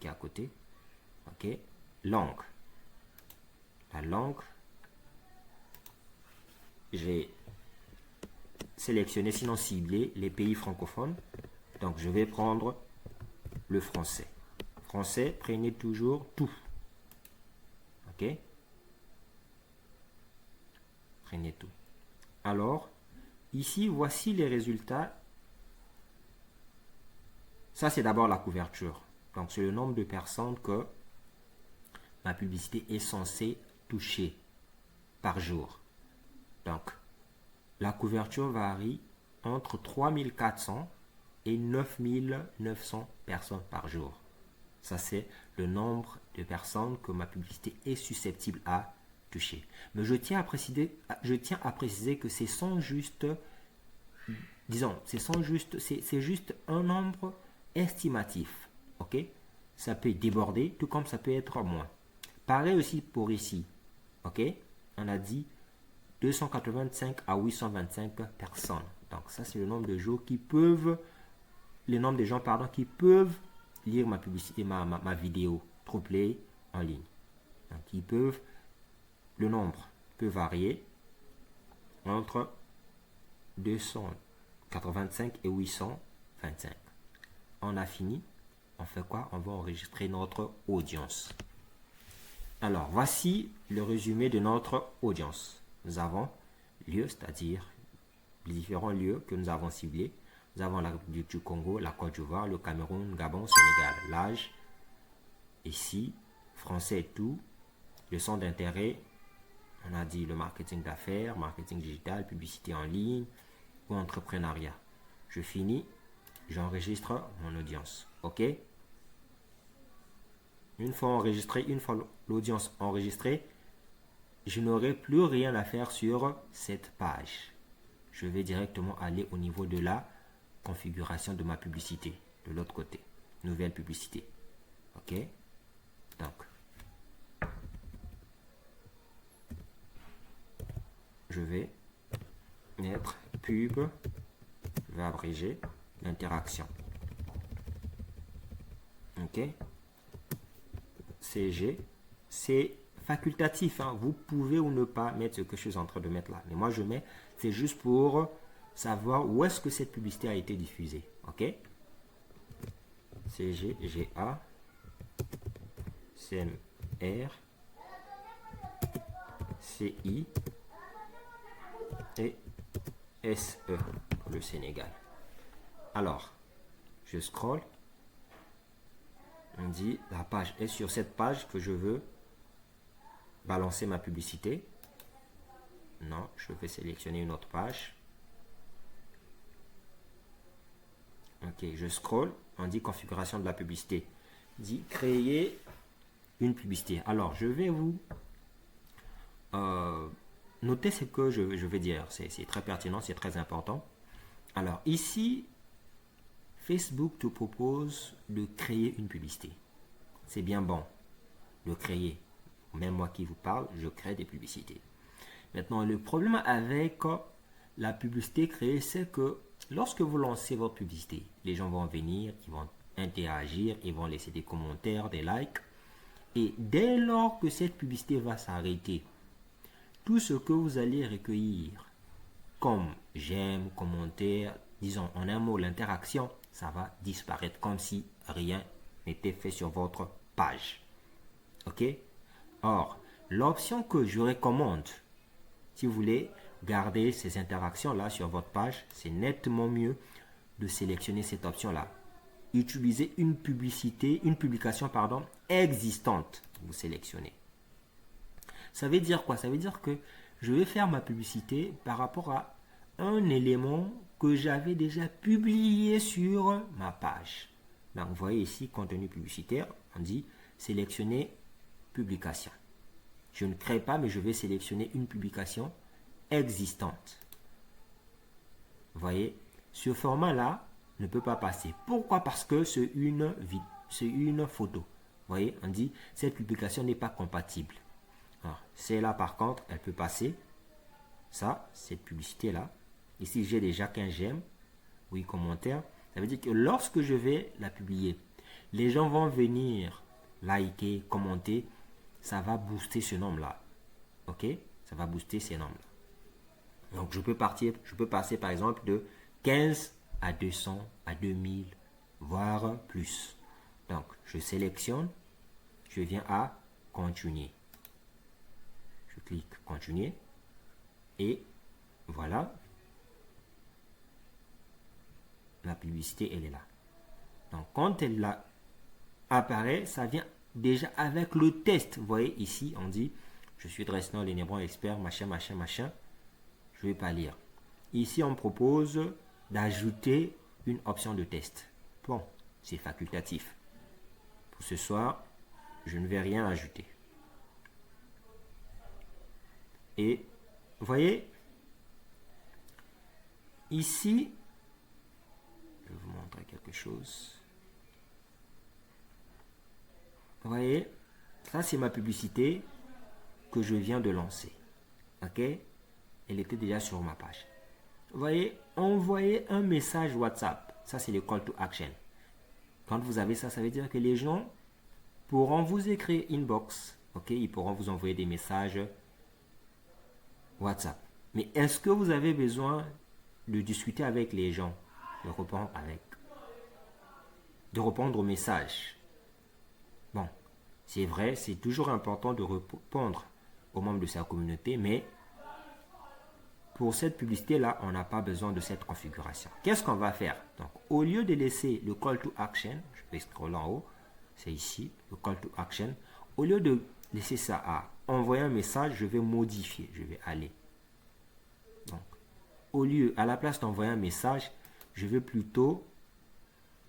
à côté. Ok. Langue. La langue. J'ai sélectionné, sinon ciblé, les pays francophones. Donc, je vais prendre le français. Français, prenez toujours tout. Ok. Prenez tout. Alors, ici, voici les résultats. Ça, c'est d'abord la couverture. Donc, c'est le nombre de personnes que ma publicité est censée toucher par jour. Donc, la couverture varie entre 3400 et 9900 personnes par jour. Ça, c'est le nombre de personnes que ma publicité est susceptible à toucher. Mais je tiens à préciser que c'est sans juste, disons, c'est juste un nombre estimatif. Ok? Ça peut déborder, tout comme ça peut être moins. Pareil aussi pour ici. Ok? On a dit 285 à 825 personnes. Donc ça, c'est le nombre de jours qui peuvent, le nombre de gens, pardon, qui peuvent lire ma publicité, ma vidéo TruePlay en ligne. Donc ils peuvent, le nombre peut varier entre 285 et 825. On a fini. On fait quoi? On va enregistrer notre audience. Alors, voici le résumé de notre audience. Nous avons lieu, c'est-à-dire les différents lieux que nous avons ciblés. Nous avons la République du Congo, la Côte d'Ivoire, le Cameroun, Gabon, Sénégal. L'âge, ici, français et tout. Le centre d'intérêt, on a dit le marketing d'affaires, marketing digital, publicité en ligne ou entrepreneuriat. Je finis, j'enregistre mon audience. OK? Une fois enregistré, une fois l'audience enregistrée, je n'aurai plus rien à faire sur cette page. Je vais directement aller au niveau de la configuration de ma publicité, de l'autre côté. Nouvelle publicité. OK? Donc, je vais mettre pub, je vais abréger l'interaction. OK? CG, c'est facultatif, hein. Vous pouvez ou ne pas mettre ce que je suis en train de mettre là. Mais moi, je mets, c'est juste pour savoir où est-ce que cette publicité a été diffusée. OK? CG, GA, CMR, CI et SE pour le Sénégal. Alors, je scrolle. On dit la page est sur cette page que je veux balancer ma publicité. Non, je vais sélectionner une autre page. Ok, je scroll. On dit configuration de la publicité. On dit créer une publicité. Alors, je vais vous noter ce que je vais dire. C'est très pertinent, c'est très important. Alors, ici, Facebook te propose de créer une publicité. C'est bien bon de créer. Même moi qui vous parle, je crée des publicités. Maintenant, le problème avec la publicité créée, c'est que lorsque vous lancez votre publicité, les gens vont venir, ils vont interagir, ils vont laisser des commentaires, des likes. Et dès lors que cette publicité va s'arrêter, tout ce que vous allez recueillir comme j'aime, commentaires, disons en un mot l'interaction, ça va disparaître comme si rien n'était fait sur votre page. Ok? Or, l'option que je recommande, si vous voulez garder ces interactions-là sur votre page, c'est nettement mieux de sélectionner cette option-là. Utilisez une publication existante. Vous sélectionnez. Ça veut dire quoi? Ça veut dire que je vais faire ma publicité par rapport à un élément que j'avais déjà publié sur ma page. Donc, vous voyez ici, contenu publicitaire, on dit sélectionner publication. Je ne crée pas, mais je vais sélectionner une publication existante. Vous voyez, ce format-là ne peut pas passer. Pourquoi? Parce que c'est une photo. Vous voyez, on dit cette publication n'est pas compatible. Alors, celle-là, par contre, elle peut passer. Ça, cette publicité-là. Ici, j'ai déjà 15 j'aime. Oui, commentaire. Ça veut dire que lorsque je vais la publier, les gens vont venir liker, commenter, ça va booster ce nombre-là. Ok? Ça va booster ces nombres-là. Donc, je peux passer par exemple de 15 à 200, à 2000, voire plus. Donc, je sélectionne, je viens à continuer. Je clique continuer et voilà. La publicité, elle est là. Donc, quand elle apparaît, ça vient déjà avec le test. Vous voyez ici, on dit, je suis Dresner Lenebron expert, machin, machin, machin. Je ne vais pas lire. Ici, on me propose d'ajouter une option de test. Bon, c'est facultatif. Pour ce soir, je ne vais rien ajouter. Et, vous voyez, ici, je vais vous montrer quelque chose. Vous voyez, ça c'est ma publicité que je viens de lancer. Ok? Elle était déjà sur ma page. Vous voyez, envoyer un message WhatsApp. Ça c'est le call to action. Quand vous avez ça, ça veut dire que les gens pourront vous écrire inbox. Ok? Ils pourront vous envoyer des messages WhatsApp. Mais est-ce que vous avez besoin de discuter avec les gens? De répondre aux messages. Bon, c'est vrai, c'est toujours important de répondre aux membres de sa communauté, mais pour cette publicité-là, on n'a pas besoin de cette configuration. Qu'est-ce qu'on va faire? Donc, au lieu de laisser le call to action, je vais scroller en haut, c'est ici, le call to action. Au lieu de laisser ça à envoyer un message, je vais modifier, je vais aller. Donc, à la place d'envoyer un message, je vais plutôt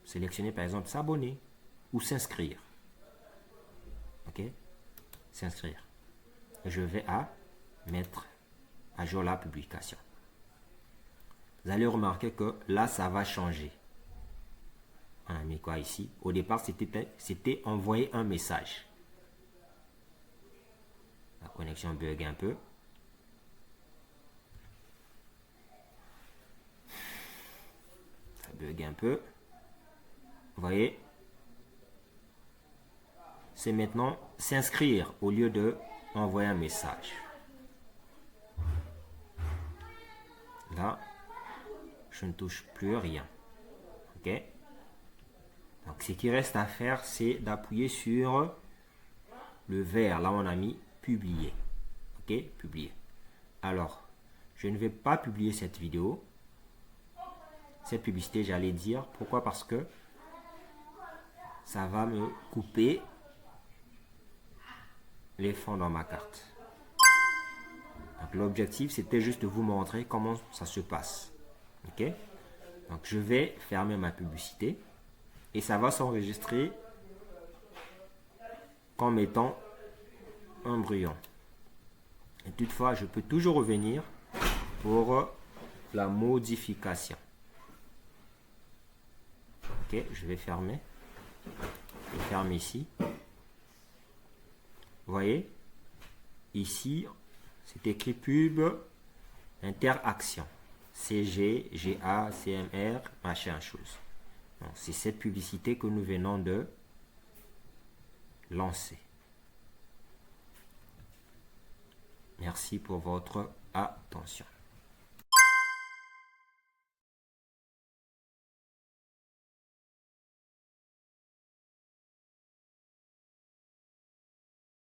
sélectionner par exemple s'abonner ou s'inscrire. Ok? S'inscrire. Je vais à mettre à jour la publication. Vous allez remarquer que là, ça va changer. On a mis quoi ici? Au départ, c'était envoyer un message. La connexion bug un peu. Ça bug un peu. Vous voyez? C'est maintenant s'inscrire au lieu de envoyer un message. Là, je ne touche plus rien. Ok? Donc, ce qui reste à faire, c'est d'appuyer sur le vert. Là, on a mis publier. Ok? Publier. Alors, je ne vais pas publier cette vidéo. Cette publicité, j'allais dire. Pourquoi? Parce que ça va me couper les fonds dans ma carte. Donc, l'objectif, c'était juste de vous montrer comment ça se passe. Ok? Donc, je vais fermer ma publicité et ça va s'enregistrer comme étant un brouillon. Et toutefois, je peux toujours revenir pour la modification. Ok, je vais fermer. Je ferme ici. Vous voyez, ici, c'est écrit pub interaction. CG, GA, CMR, machin chose. C'est cette publicité que nous venons de lancer. Merci pour votre attention.